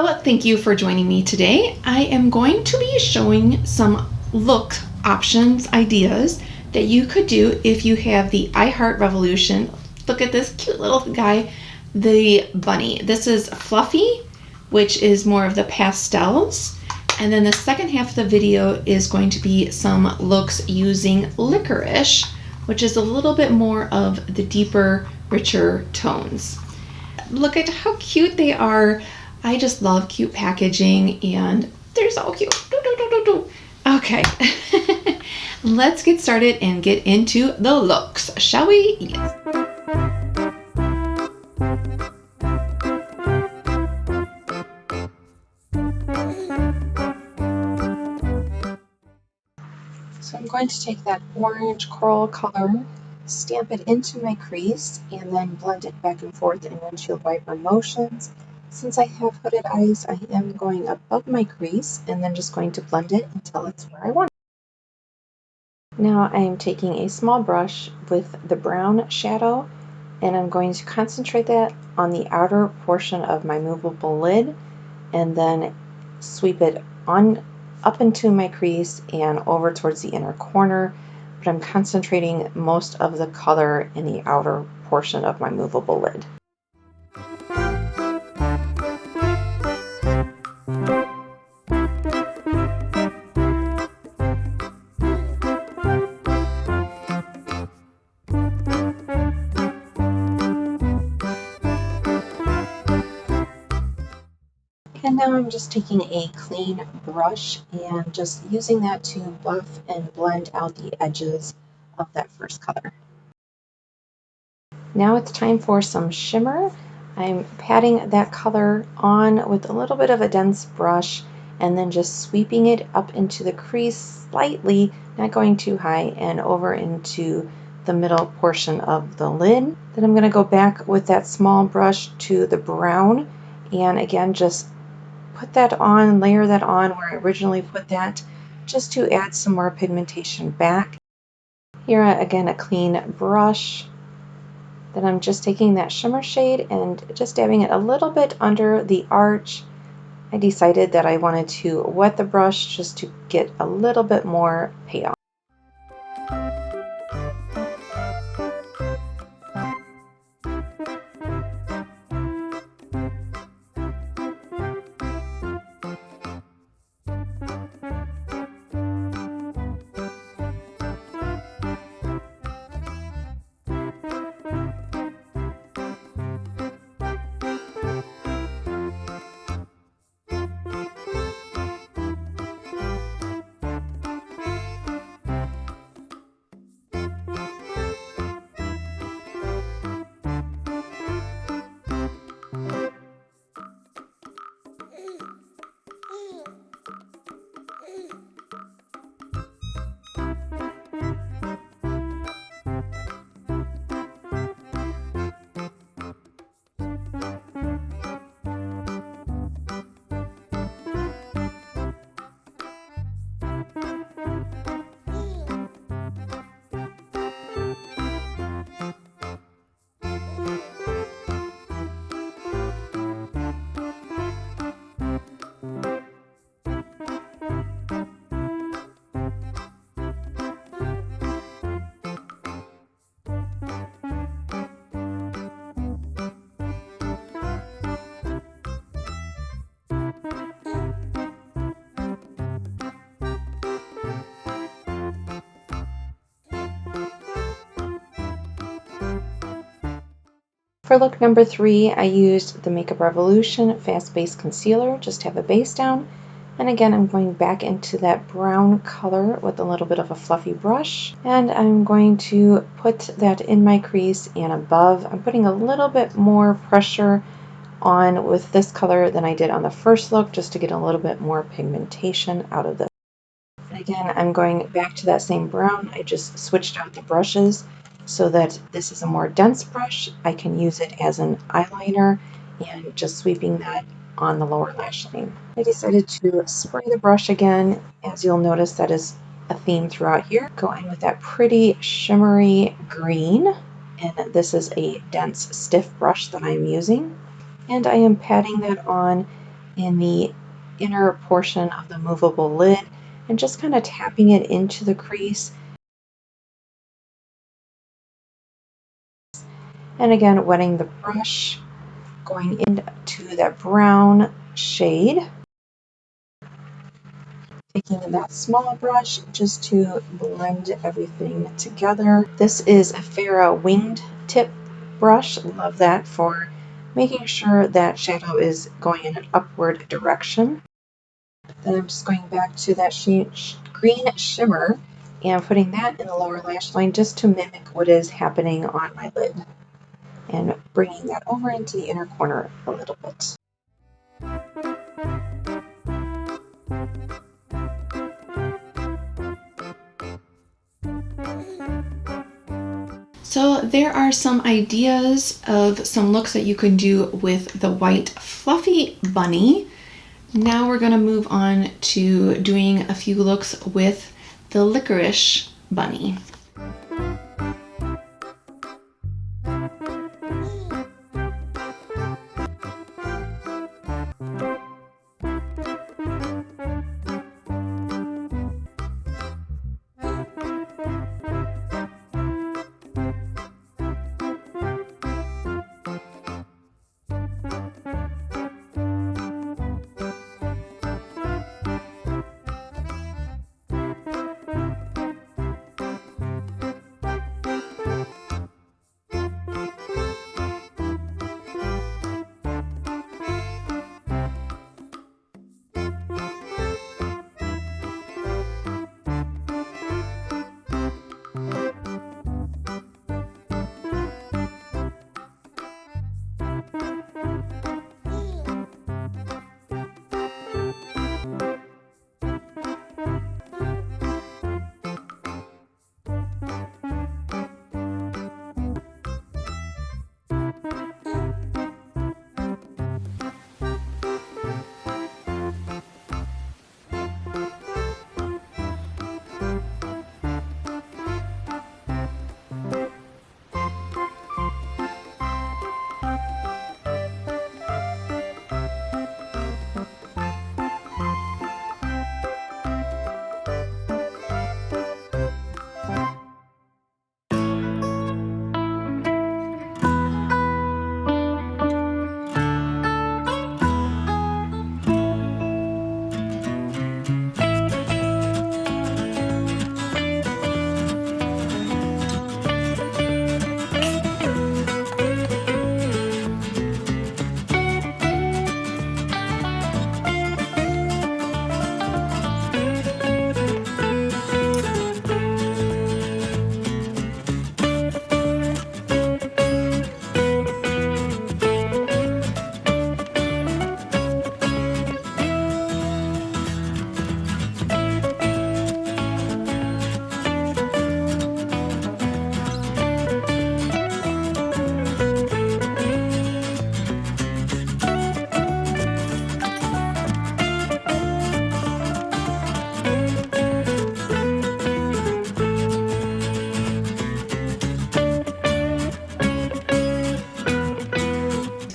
Hello, thank you for joining me today. I am going to be showing some look options, ideas that you could do if you have the I Heart Revolution. Look at this cute little guy, the bunny. This is Fluffy, which is more of the pastels. And then the second half of the video is going to be some looks using Licorice, which is a little bit more of the deeper, richer tones. Look at how cute they are. I just love cute packaging and they're so cute. Okay, let's get started and get into the looks, shall we? Yes. So I'm going to take that orange coral color, stamp it into my crease, and then blend it back and forth in windshield wiper motions. Since I have hooded eyes, I am going above my crease and then just going to blend it until it's where I want it. Now I am taking a small brush with the brown shadow, and I'm going to concentrate that on the outer portion of my movable lid, and then sweep it on up into my crease and over towards the inner corner, but I'm concentrating most of the color in the outer portion of my movable lid. And now I'm just taking a clean brush and just using that to buff and blend out the edges of that first color. Now it's time for some shimmer. I'm patting that color on with a little bit of a dense brush and then just sweeping it up into the crease slightly, not going too high, and over into the middle portion of the lid. Then I'm going to go back with that small brush to the brown and again just put that on, layer that on where I originally put that, just to add some more pigmentation back. Here again, a clean brush. Then I'm just taking that shimmer shade and just dabbing it a little bit under the arch. I decided that I wanted to wet the brush just to get a little bit more payoff. For look number 3, I used the Makeup Revolution Fast Base Concealer, just to have a base down. And again, I'm going back into that brown color with a little bit of a fluffy brush. And I'm going to put that in my crease and above. I'm putting a little bit more pressure on with this color than I did on the first look, just to get a little bit more pigmentation out of this. And again, I'm going back to that same brown. I just switched out the brushes so that this is a more dense brush. I can use it as an eyeliner and just sweeping that on the lower lash line. I decided to spray the brush again. As you'll notice, that is a theme throughout here. Going with that pretty shimmery green, and this is a dense stiff brush that I'm using. And I am patting that on in the inner portion of the movable lid and just kind of tapping it into the crease. And again, wetting the brush, going into that brown shade. Taking that small brush just to blend everything together. This is a Farrah winged tip brush. Love that for making sure that shadow is going in an upward direction. Then I'm just going back to that green shimmer and putting that in the lower lash line just to mimic what is happening on my lid. And bringing that over into the inner corner a little bit. So there are some ideas of some looks that you can do with the white fluffy bunny. Now we're going to move on to doing a few looks with the licorice bunny.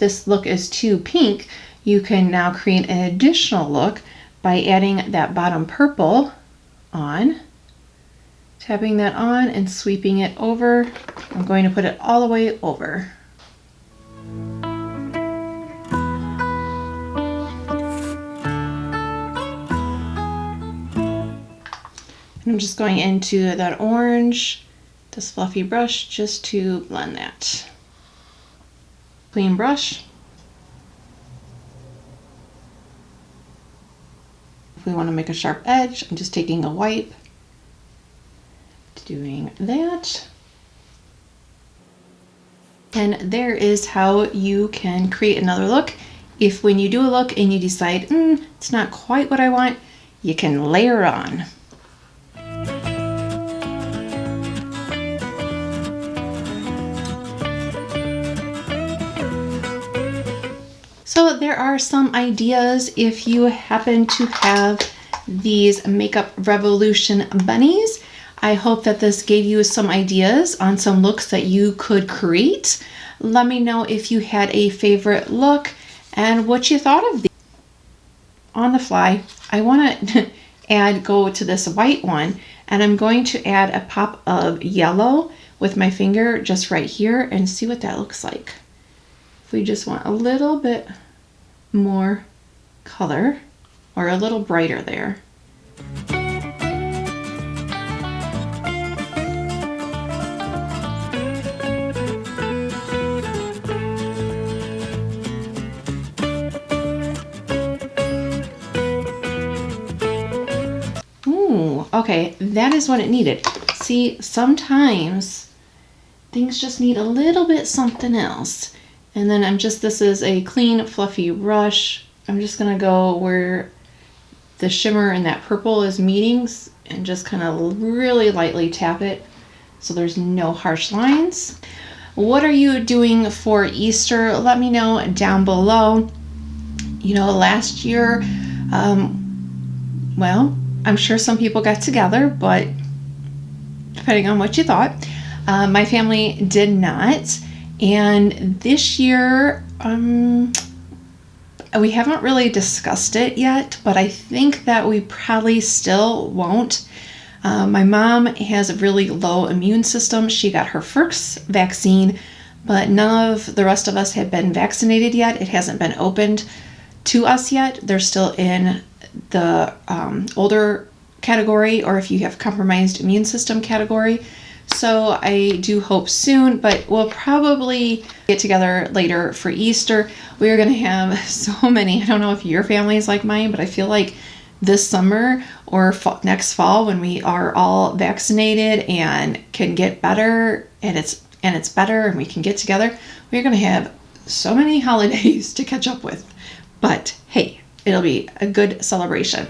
This look is too pink, you can now create an additional look by adding that bottom purple on, tapping that on and sweeping it over. I'm going to put it all the way over. And I'm just going into that orange, this fluffy brush, just to blend that. Clean brush. If we want to make a sharp edge, I'm just taking a wipe, doing that. And there is how you can create another look. If when you do a look and you decide, it's not quite what I want, you can layer on. So there are some ideas if you happen to have these Makeup Revolution bunnies. I hope that this gave you some ideas on some looks that you could create. Let me know if you had a favorite look and what you thought of these. on the fly, I want to go to this white one, and I'm going to add a pop of yellow with my finger just right here and see what that looks like. If we just want a little bit more color or a little brighter there. Ooh, okay, that is what it needed. See, sometimes things just need a little bit something else. And then this is a clean, fluffy brush. I'm just gonna go where the shimmer and that purple is meeting and just kind of really lightly tap it so there's no harsh lines. What are you doing for Easter? Let me know down below. You know, last year, well, I'm sure some people got together, but depending on what you thought, my family did not. And this year, we haven't really discussed it yet, but I think that we probably still won't. My mom has a really low immune system. She got her first vaccine, but none of the rest of us have been vaccinated yet. It hasn't been opened to us yet. They're still in the older category, or if you have compromised immune system category. So I do hope soon, but we'll probably get together later for Easter. We are going to have so many. I don't know if your family is like mine, but I feel like this summer or next fall, when we are all vaccinated and can get better, and it's better and we can get together, we're going to have so many holidays to catch up with. But hey, it'll be a good celebration.